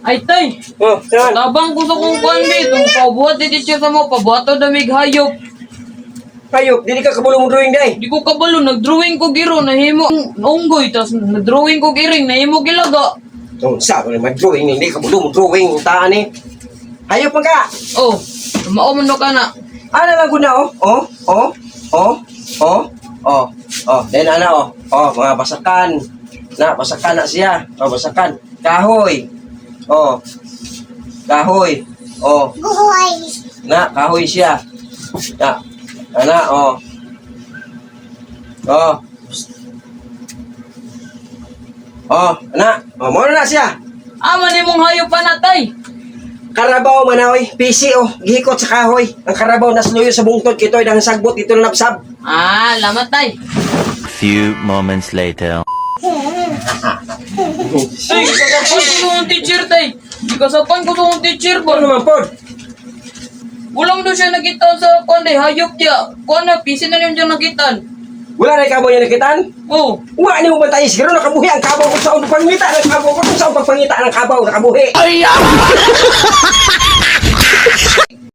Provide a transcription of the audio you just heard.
Ay, tay. Oh, saan? Tabang ko sa kong kundi. Itong pabuhat di teacher sa mo. Pabuhato damig hayop. Hayop, dili ka kabulong mo drawing day. Di ko kabalo. Nag-drawing ko giro. Nahimo. Unggoy. Tapos nag-drawing ko giring. Nahimo gilaga. Oh, sa ko mag-drawing, hindi kabulong mo drawing. Taan eh. Hayop man ka. Oh. Mauman no ka na. Ano lang guna, oh? Oh, oh, oh, oh, oh, oh. Then ano, oh? Oh, mga basakan. Na, basakan na siya. Oh, basakan. Kahoy. Oh. Kahoy. Oh. Buhay. Na, kahoy siya. Na, ana, oh. Oh. Oh, ana. Oh, mo na siya. Aman ni mong hayop pa na, tay. Karabaw manaoy, PC oh, gihikot sa kahoy. Ang karabaw nasluyo sa bungtod kitoy dang sagbot ito na napsab. Ah, lamat, tay. Few moments later. Tay, kasapan ko yung teacher, tay. Kasapan ko yung teacher ba? Ano naman pod? Ulang doon siya nakita sa kundi. Hayop niya. Kuan na, pisi na niyo dyan nakitan. Wala na kabaw niya nakitaan? Oh. Wa ni mo bantay siguro nakabuhi ang kabaw ko sa pagpangita ng kabaw ko sa pagpangita ng kabaw nakabuhi. Ay!